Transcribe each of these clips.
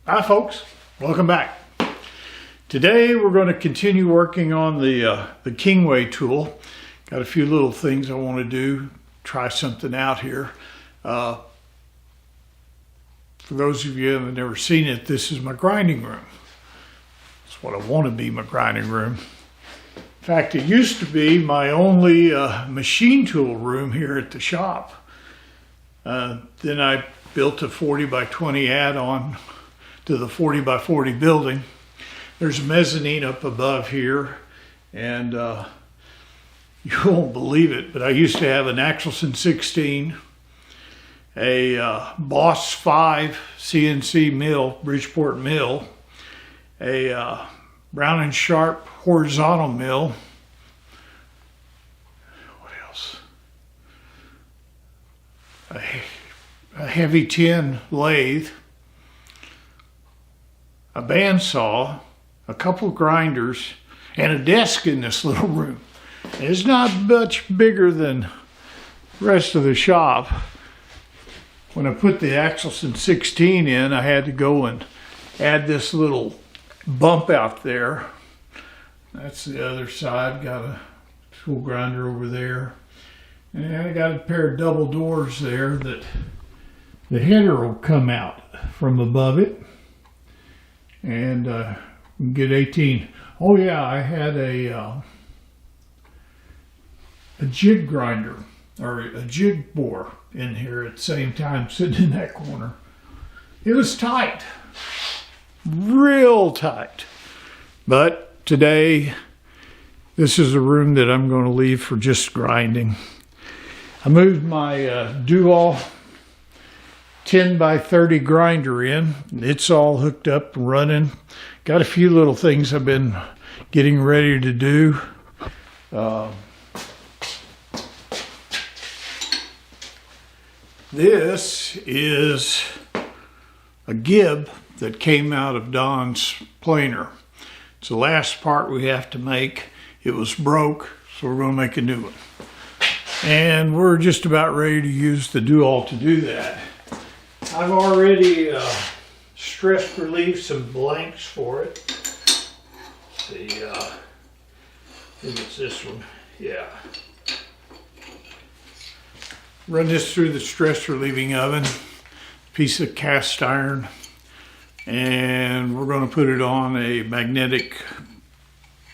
Hi folks, welcome back. Today we're going to continue working on the Kingway tool. Got a few little things I want to do, try something out here. For those of you who have never seen it, this is my grinding room. It's what I want to be, my grinding room. In fact, it used to be my only machine tool room here at the shop. Then I built a 40 by 20 add-on to the 40 by 40 building. There's a mezzanine up above here, and you won't believe it, but I used to have an Axelson 16, a Boss 5 CNC mill, Bridgeport mill, a Brown & Sharp horizontal mill. What else? A heavy tin lathe, a bandsaw, a couple grinders, and a desk in this little room. It's not much bigger than the rest of the shop. When I put the Axelson 16 in, I had to go and add this little bump out there. That's the other side. Got a tool grinder over there. And I got a pair of double doors there that the header will come out from above it. And get 18. Oh yeah, I had a jig grinder, or a jig bore in here at the same time, sitting in that corner. It was tight, real tight. But today, this is a room that I'm going to leave for just grinding. I moved my Dual 10 by 30 grinder in. It's all hooked up and running. Got a few little things I've been getting ready to do. This is a gib that came out of Don's planer. It's the last part we have to make. It was broke, so we're going to make a new one. And we're just about ready to use the Dual to do that. I've already stress relieved some blanks for it. Let's see, I think it's this one. Yeah. Run this through the stress relieving oven, piece of cast iron, and we're going to put it on a magnetic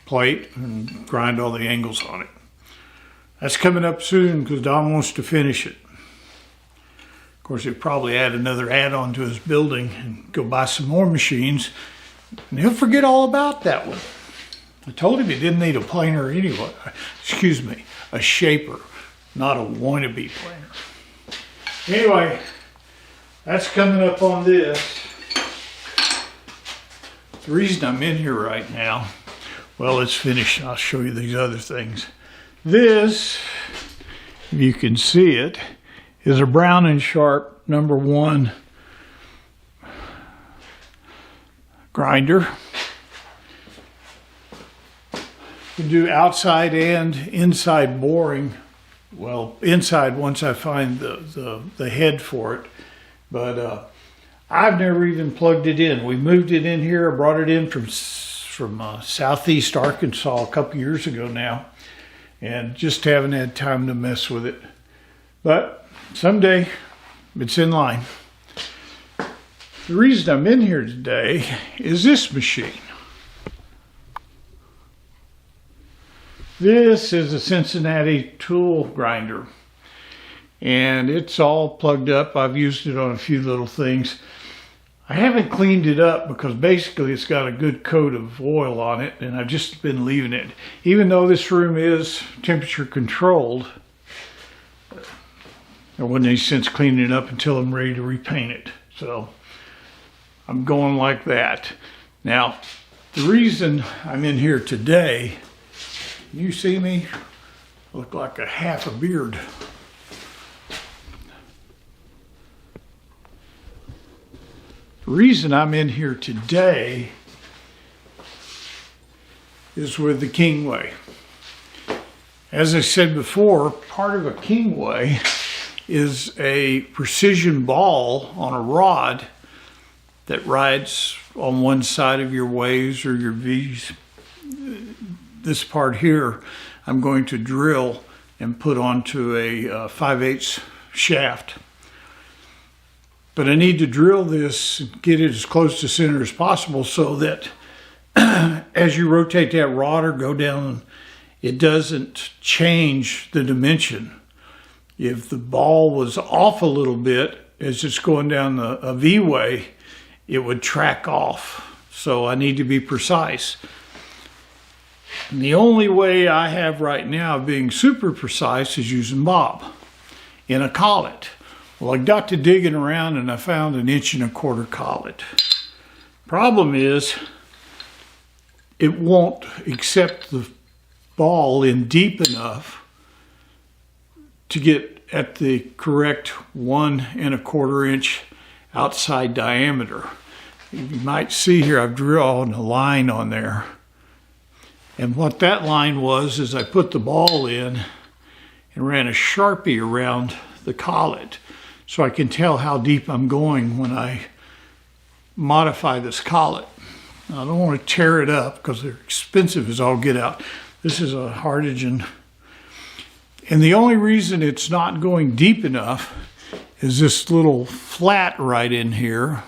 plate and grind all the angles on it. That's coming up soon because Don wants to finish it. Of course, he'll probably add another add-on to his building and go buy some more machines, and he'll forget all about that one. I told him he didn't need a planer anyway. Excuse me, a shaper, not a wannabe planer. Anyway, that's coming up on this. The reason I'm in here right now, well, it's finished. I'll show you these other things. This, if you can see it, is a Brown & Sharp #1 grinder. You can do outside and inside boring. Well, inside once I find the head for it. But I've never even plugged it in. We moved it in here. I brought it in from southeast Arkansas a couple years ago now. And just haven't had time to mess with it. But someday, it's in line. The reason I'm in here today is this machine. This is a Cincinnati tool grinder, and it's all plugged up. I've used it on a few little things. I haven't cleaned it up because basically it's got a good coat of oil on it, and I've just been leaving it. Even though this room is temperature controlled, there wasn't any sense cleaning it up until I'm ready to repaint it. So I'm going like that. Now, the reason I'm in here today, you see me? I look like a half a beard. The reason I'm in here today is with the Kingway. As I said before, part of a Kingway is a precision ball on a rod that rides on one side of your ways or your V's. This part here, I'm going to drill and put onto a 5/8 shaft. But I need to drill this, get it as close to center as possible so that as you rotate that rod or go down, it doesn't change the dimension. If the ball was off a little bit as it's going down a V-way, it would track off. So I need to be precise. And the only way I have right now of being super precise is using bob in a collet. Well, I got to digging around and I found 1 1/4 collet. Problem is, it won't accept the ball in deep enough to get at the correct 1 1/4 inch outside diameter. You might see here I've drawn a line on there. And what that line was is I put the ball in and ran a Sharpie around the collet so I can tell how deep I'm going when I modify this collet. Now, I don't want to tear it up because they're expensive as all get out. This is a Hartigan. And the only reason it's not going deep enough is this little flat right in here,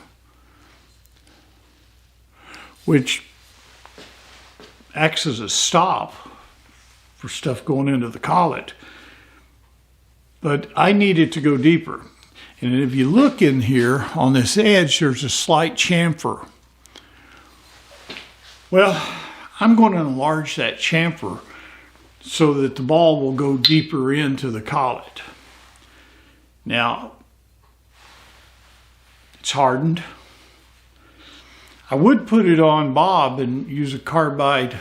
which acts as a stop for stuff going into the collet. But I need it to go deeper. And if you look in here on this edge, there's a slight chamfer. Well, I'm going to enlarge that chamfer so that the ball will go deeper into the collet. Now, it's hardened. I would put it on bob and use a carbide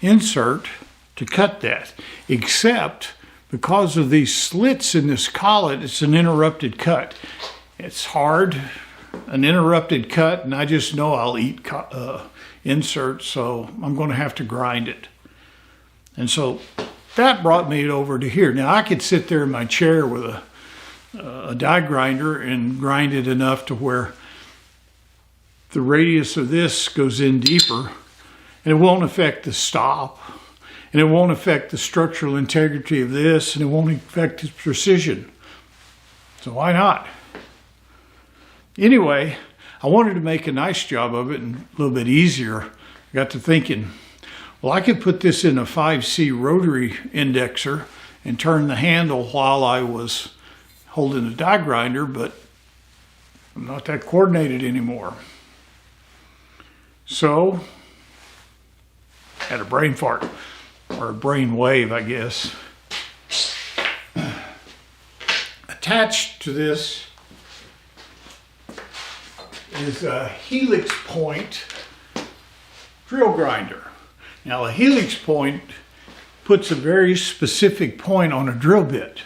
insert to cut that, except because of these slits in this collet, it's an interrupted cut. It's hard, an interrupted cut, and I just know I'll eat inserts, so I'm going to have to grind it. And so that brought me over to here. Now I could sit there in my chair with a die grinder and grind it enough to where the radius of this goes in deeper, and it won't affect the stop, and it won't affect the structural integrity of this, and it won't affect its precision. So why not? Anyway, I wanted to make a nice job of it and a little bit easier. I got to thinking, well, I could put this in a 5C rotary indexer and turn the handle while I was holding the die grinder, but I'm not that coordinated anymore. So, had a brain fart, or a brain wave, I guess. Attached to this is a helix point drill grinder. Now, a helix point puts a very specific point on a drill bit.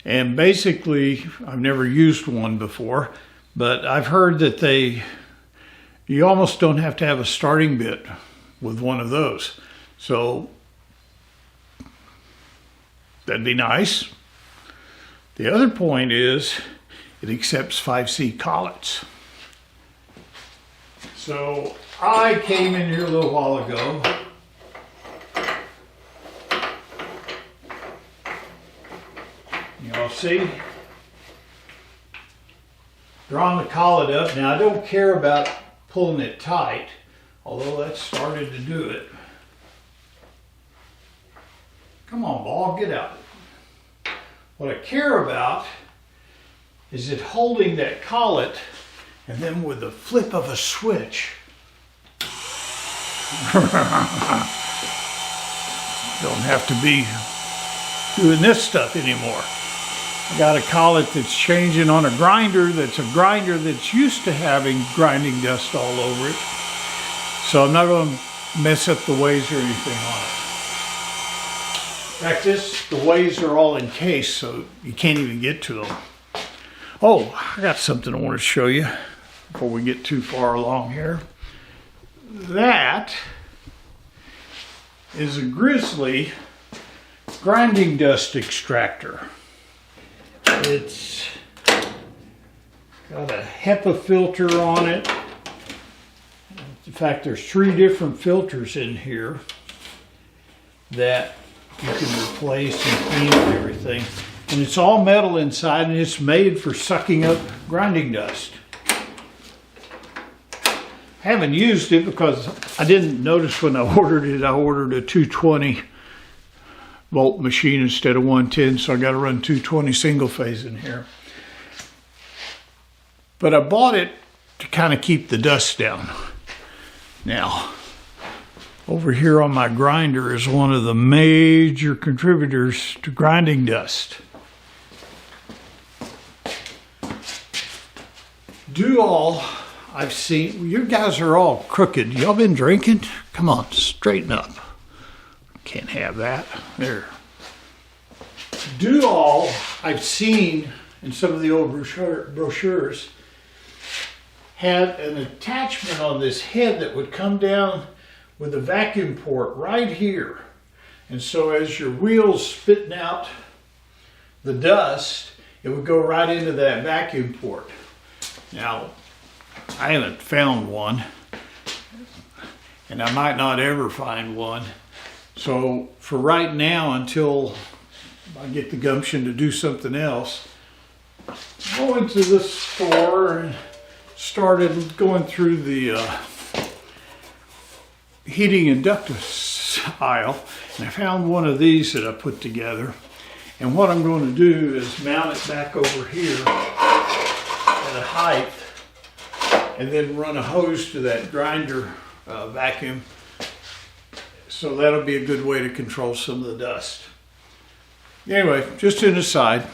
And basically, I've never used one before, but I've heard that you almost don't have to have a starting bit with one of those. So that'd be nice. The other point is it accepts 5C collets. So I came in here a little while ago. Y'all see? Drawing the collet up. Now I don't care about pulling it tight, although that started to do it. Come on, ball, get out. What I care about is it holding that collet, and then with the flip of a switch, don't have to be doing this stuff anymore. I got a collet that's changing on a grinder that's used to having grinding dust all over it. So I'm not going to mess up the ways or anything on it. In fact, the ways are all encased, so you can't even get to them. Oh, I got something I want to show you before we get too far along here. That is a Grizzly grinding dust extractor. It's Got a HEPA filter on it. In fact, there's 3 different filters in here that you can replace and clean and everything. And it's all metal inside, and it's made for sucking up grinding dust. I haven't used it because I didn't notice when I ordered it. I ordered a 220 volt machine instead of 110, so I got to run 220 single phase in here. But I bought it to kind of keep the dust down. Now, over here on my grinder is one of the major contributors to grinding dust. I've seen, you guys are all crooked. Y'all been drinking? Come on, straighten up. Can't have that. There. I've seen in some of the old brochures, had an attachment on this head that would come down with a vacuum port right here. And so as your wheel's spitting out the dust, it would go right into that vacuum port. Now, I haven't found one, and I might not ever find one. So for right now, until I get the gumption to do something else, I went to the store and started going through the heating and ductless aisle, and I found one of these that I put together. And what I'm going to do is mount it back over here at a height, and then run a hose to that grinder vacuum. So that'll be a good way to control some of the dust. Anyway, just an aside.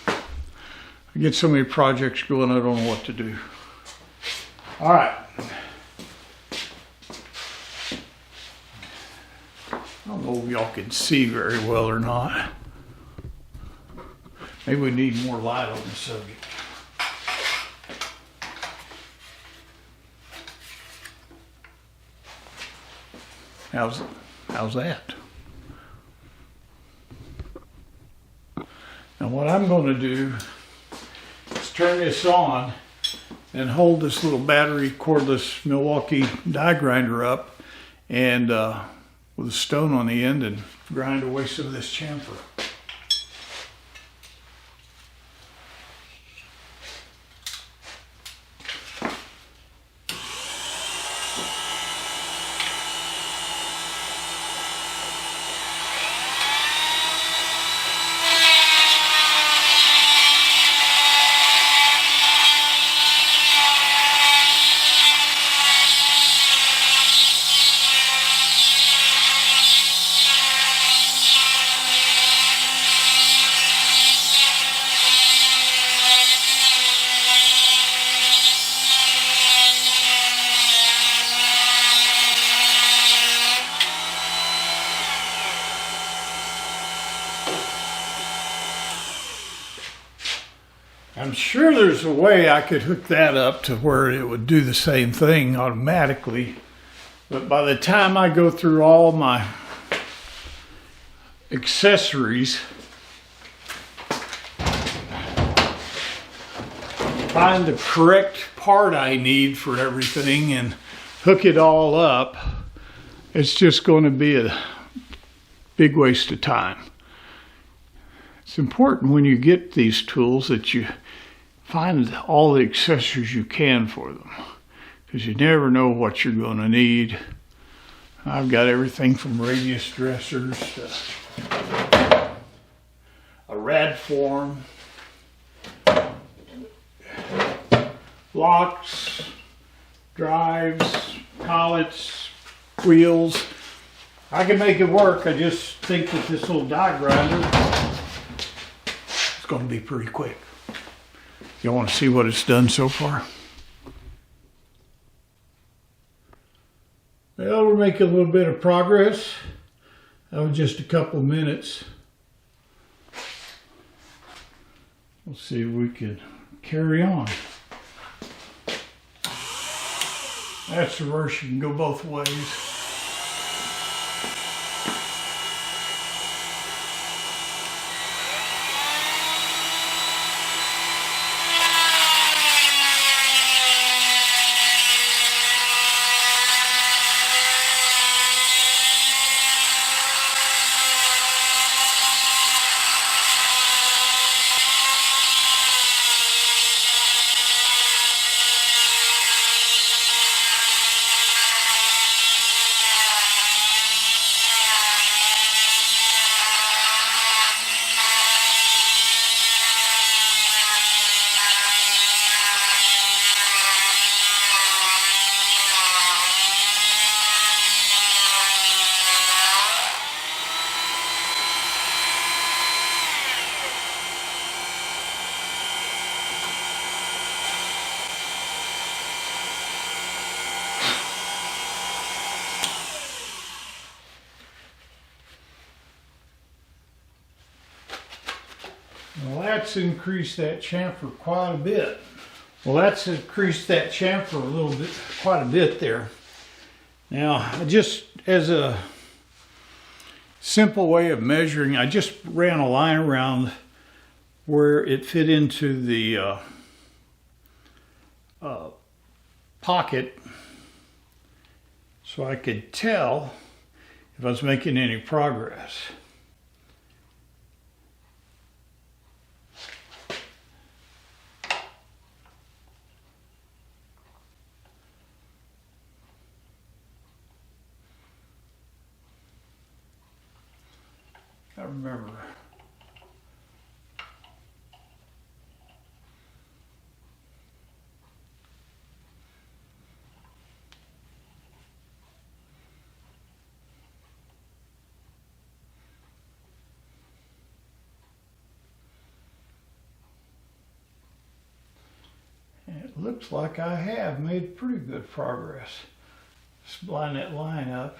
I get so many projects going, I don't know what to do. All right. I don't know if y'all can see very well or not. Maybe we need more light on the subject. How's that? Now what I'm going to do is turn this on and hold this little battery cordless Milwaukee die grinder up and with a stone on the end and grind away some of this chamfer. I'm sure there's a way I could hook that up to where it would do the same thing automatically. But by the time I go through all my accessories, find the correct part I need for everything and hook it all up, it's just going to be a big waste of time. It's important when you get these tools that you find all the accessories you can for them, because you never know what you're going to need. I've got everything from radius dressers to a rad form, locks, drives, collets, wheels. I can make it work. I just think that this little die grinder is going to be pretty quick. Y'all want to see what it's done so far? Well, we're making a little bit of progress. That was just a couple of minutes. We'll see if we can carry on. That's reverse, you can go both ways. Well, that's increased that chamfer quite a bit. Well, that's increased that chamfer a little bit, quite a bit there. Now, just as a simple way of measuring, I just ran a line around where it fit into the pocket so I could tell if I was making any progress. I remember. It looks like I have made pretty good progress. Just line that line up.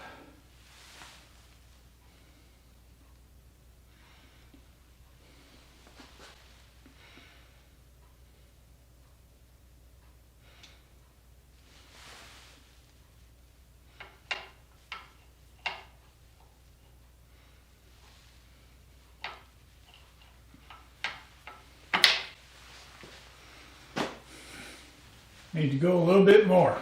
Need to go a little bit more.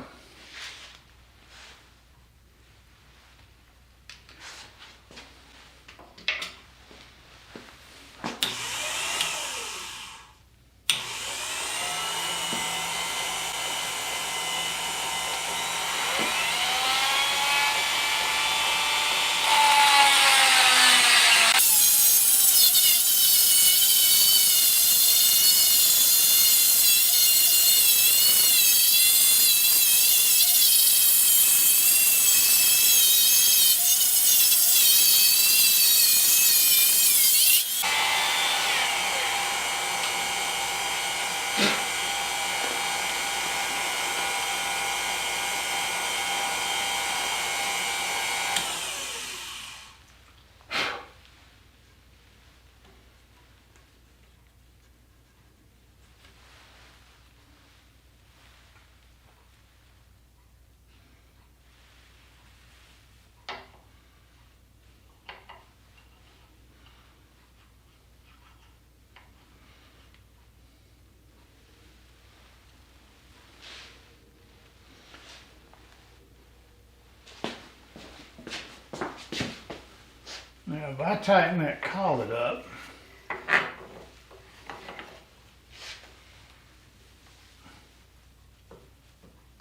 Now, if I tighten that collet up,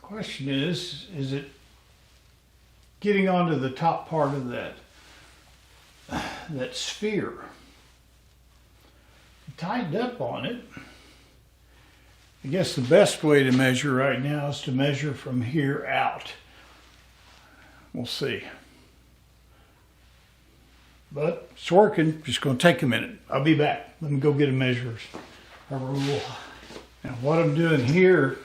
question is it getting onto the top part of that sphere? Tightened up on it. I guess the best way to measure right now is to measure from here out. We'll see. But it's working. Just going to take a minute. I'll be back. Let me go get a measure, a rule. Now what I'm doing here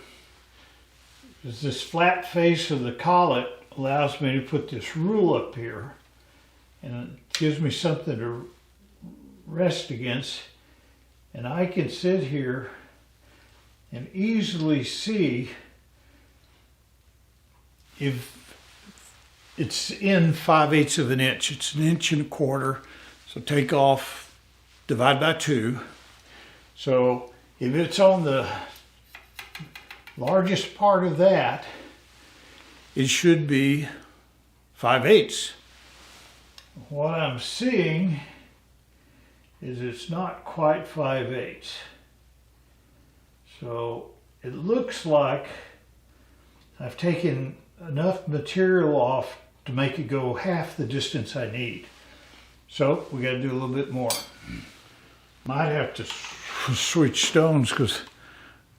is this flat face of the collet allows me to put this rule up here, and it gives me something to rest against, and I can sit here and easily see if it's in 5/8 of an inch. It's 1 1/4 inches. So take off, divide by 2. So if it's on the largest part of that, it should be 5/8. What I'm seeing is it's not quite 5/8. So it looks like I've taken enough material off to make it go half the distance I need. So we got to do a little bit more. Might have to switch stones because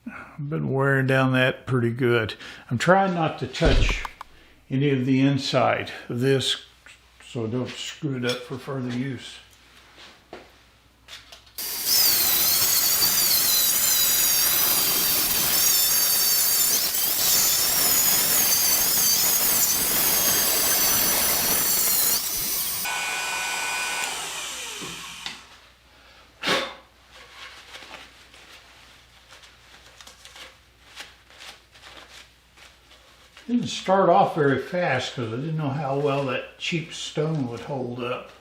I've been wearing down that pretty good. I'm trying not to touch any of the inside of this so don't screw it up for further use. Didn't start off very fast because I didn't know how well that cheap stone would hold up.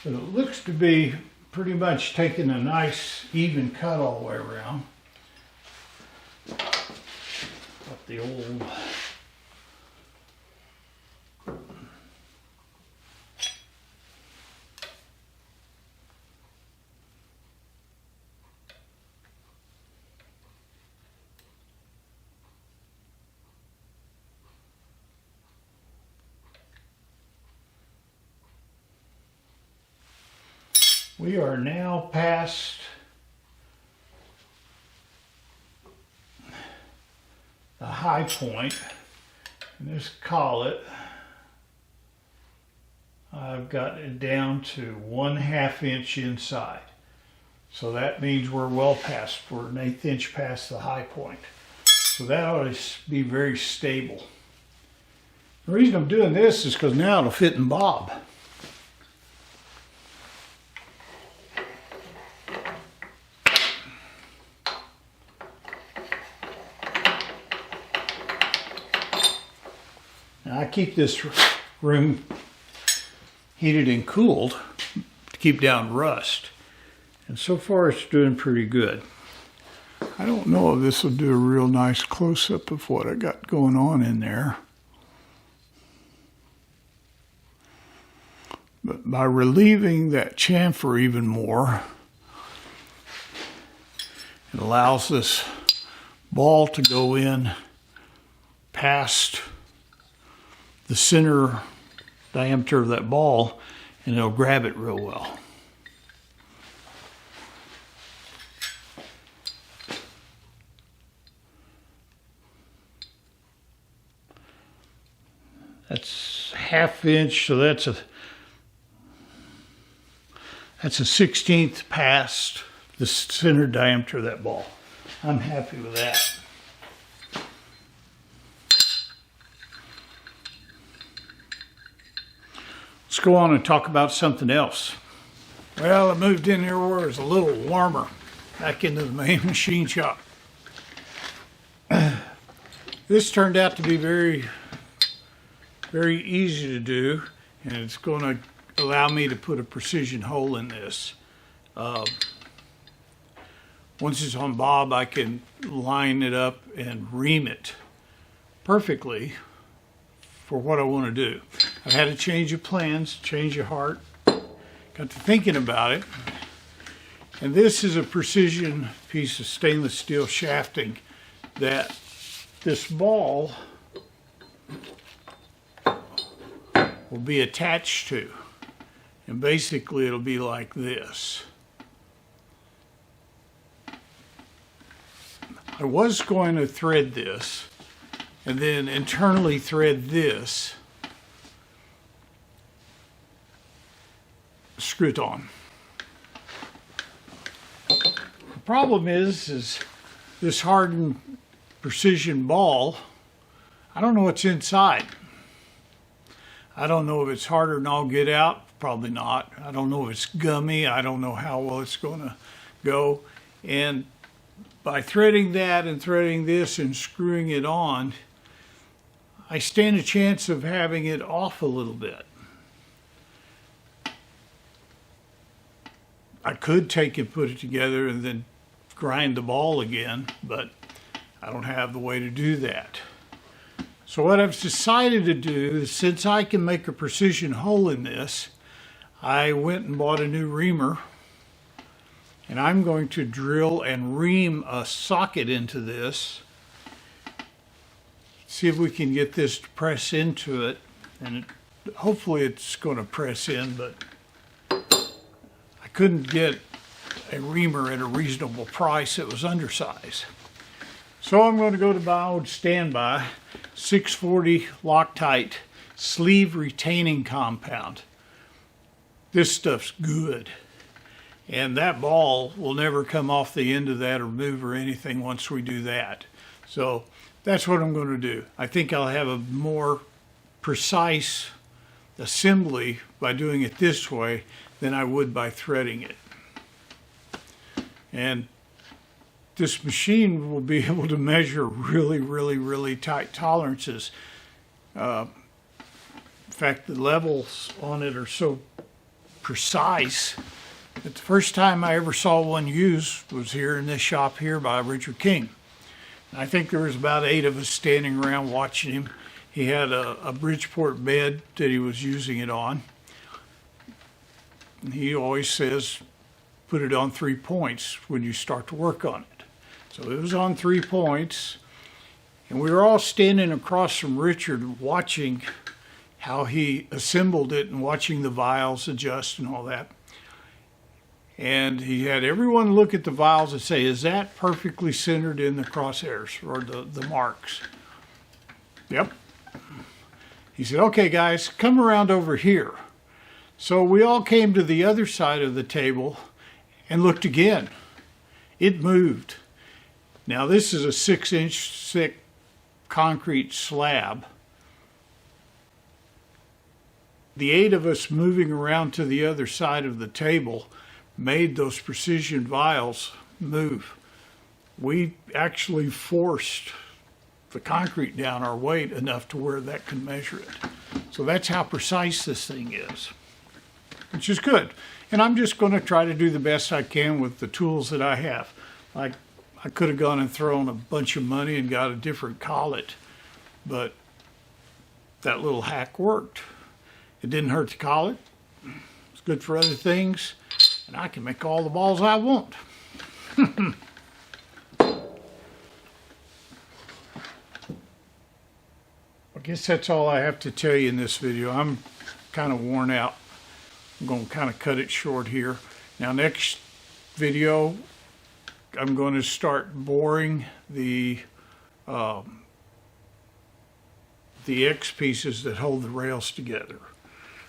But it looks to be pretty much taking a nice even cut all the way around. Got the old We are now past the high point, and this collet, I've got it down to 1/2 inch inside. So that means we're well past, we're 1/8 inch past the high point. So that ought to be very stable. The reason I'm doing this is because now it'll fit and bob. Now, I keep this room heated and cooled to keep down rust. And so far it's doing pretty good. I don't know if this will do a real nice close-up of what I got going on in there. But by relieving that chamfer even more, it allows this ball to go in past the center diameter of that ball, and it'll grab it real well. That's 1/2 inch, so that's a 1/16 past the center diameter of that ball. I'm happy with that. Let's go on and talk about something else. Well, I moved in here where it's a little warmer, back into the main machine shop. This turned out to be very, very easy to do, and it's going to allow me to put a precision hole in this. Once it's on bob, I can line it up and ream it perfectly for what I want to do. I've had a change of plans, change of heart, got to thinking about it, and this is a precision piece of stainless steel shafting that this ball will be attached to, and basically it'll be like this. I was going to thread this and then internally thread this, screw it on. The problem is this hardened precision ball, I don't know what's inside. I don't know if it's harder than all get out, probably not. I don't know if it's gummy, I don't know how well it's gonna go. And by threading that and threading this and screwing it on, I stand a chance of having it off a little bit. I could take it, put it together, and then grind the ball again, but I don't have the way to do that. So what I've decided to do is, since I can make a precision hole in this, I went and bought a new reamer, and I'm going to drill and ream a socket into this. See if we can get this to press into it, and hopefully it's going to press in, but I couldn't get a reamer at a reasonable price. It was undersized. So I'm going to go to my old standby 640 Loctite sleeve retaining compound. This stuff's good, and that ball will never come off the end of that or move or anything once we do that. So that's what I'm going to do. I think I'll have a more precise assembly by doing it this way than I would by threading it. And this machine will be able to measure really, really, really tight tolerances. In fact, the levels on it are so precise that the first time I ever saw one used was here in this shop here by Richard King. And I think there was about 8 of us standing around watching him. He had a Bridgeport bed that he was using it on. And he always says, put it on 3 points when you start to work on it. So it was on 3 points, and we were all standing across from Richard watching how he assembled it and watching the vials adjust and all that. And he had everyone look at the vials and say, is that perfectly centered in the crosshairs or the marks? Yep. He said, okay guys, come around over here. So we all came to the other side of the table and looked again. It moved. Now this is a 6-inch thick concrete slab. The 8 of us moving around to the other side of the table made those precision vials move. We actually forced the concrete down our weight enough to where that can measure it. So that's how precise this thing is, which is good. And I'm just going to try to do the best I can with the tools that I have. Like, I could have gone and thrown a bunch of money and got a different collet, but that little hack worked. It didn't hurt the collet. It's good for other things, and I can make all the balls I want. I guess that's all I have to tell you in this video. I'm kind of worn out. I'm going to kind of cut it short here. Now next video, I'm going to start boring the X pieces that hold the rails together.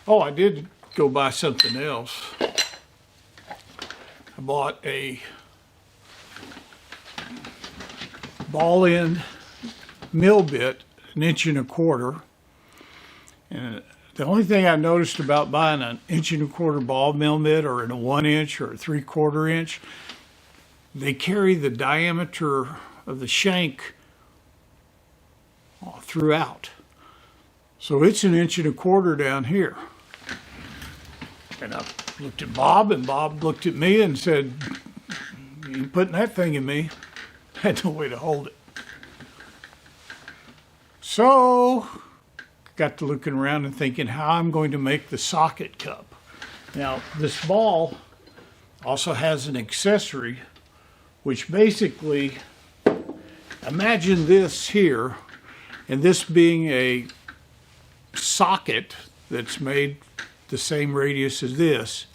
Oh, I did go buy something else. I bought a ball end mill bit, 1.25 inches. And the only thing I noticed about buying an 1.25 inch ball mill bit or in a 1 inch or a 3/4 inch, they carry the diameter of the shank throughout. So it's 1.25 inches down here. And I looked at Bob, and Bob looked at me and said, "You ain't putting that thing in me." I had no way to hold it. So got to looking around and thinking how I'm going to make the socket cup. Now this ball also has an accessory, which basically, imagine this here, and this being a socket that's made the same radius as this,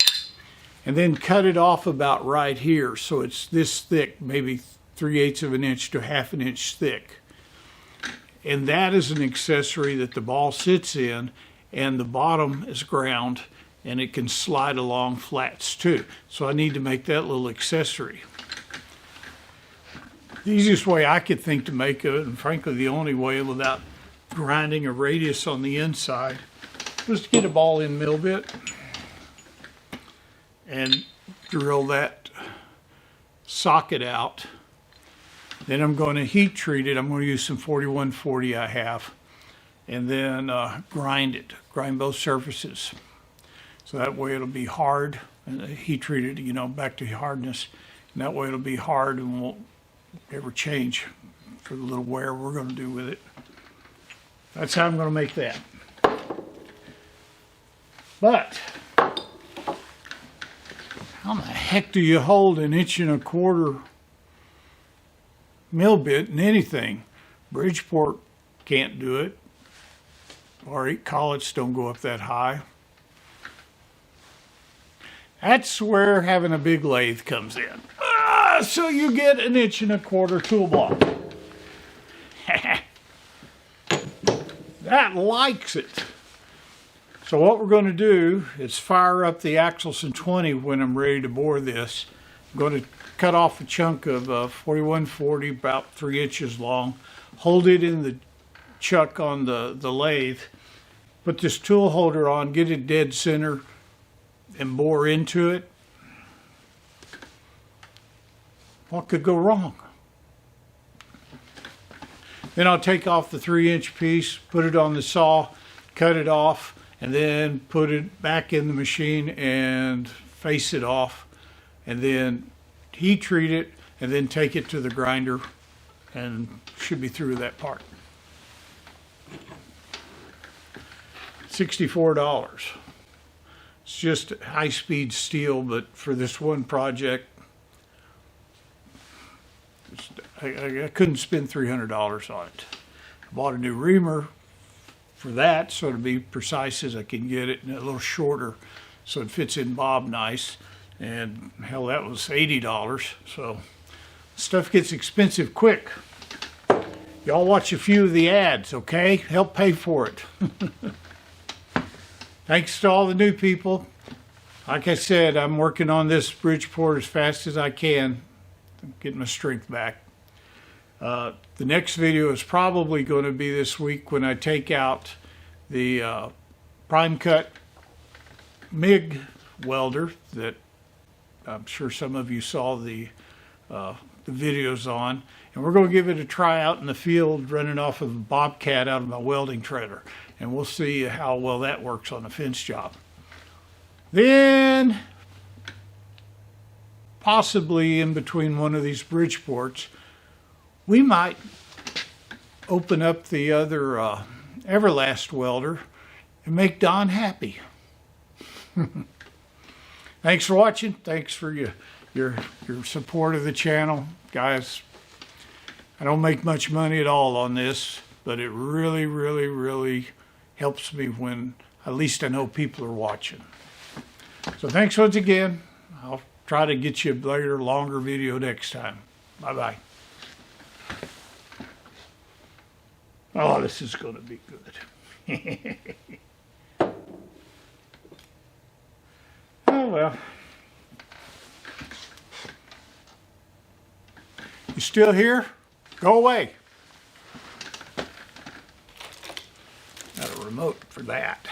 and then cut it off about right here, so it's this thick, maybe 3/8 of an inch to 1/2 inch thick. And that is an accessory that the ball sits in, and the bottom is ground, and it can slide along flats too. So I need to make that little accessory. The easiest way I could think to make it, and frankly the only way without grinding a radius on the inside, was to get a ball end mill bit and drill that socket out. Then I'm going to heat treat it. I'm going to use some 4140 I have, and then grind it, grind both surfaces. So that way it'll be hard, and heat treat it, you know, back to hardness. And that way it'll be hard and won't ever change for the little wear we're going to do with it. That's how I'm going to make that. But how the heck do you hold 1.25 inch mill bit in anything? Bridgeport can't do it. Our collets don't go up that high. That's where having a big lathe comes in. So you get 1.25 inch tool block. That likes it. So what we're going to do is fire up the Axelson 20 when I'm ready to bore this. I'm going to cut off a chunk of 4140, about 3 inches long, hold it in the chuck on the lathe, put this tool holder on, get it dead center, and bore into it. What could go wrong? Then I'll take off the 3-inch piece, put it on the saw, cut it off, and then put it back in the machine and face it off, and then heat treat it, and then take it to the grinder, and should be through that part. $64. It's just high-speed steel, but for this one project, I couldn't spend $300 on it. I bought a new reamer for that, so to be precise as I can get it, and a little shorter, so it fits in bob nice. And hell, that was $80. So stuff gets expensive quick. Y'all watch a few of the ads, okay? Help pay for it. Thanks to all the new people. Like I said, I'm working on this Bridgeport as fast as I can. I'm getting my strength back. The next video is probably going to be this week when I take out the prime cut MIG welder that I'm sure some of you saw the videos on. And we're going to give it a try out in the field running off of a Bobcat out of my welding trailer. And we'll see how well that works on a fence job. Then, possibly in between one of these Bridgeports, we might open up the other Everlast welder and make Don happy. Thanks for watching. Thanks for your support of the channel. Guys, I don't make much money at all on this, but it really, really, really helps me when at least I know people are watching. So thanks once again. I'll try to get you a later, longer video next time. Bye-bye. Oh, this is going to be good. Oh, well. You still here? Go away. Got a remote for that.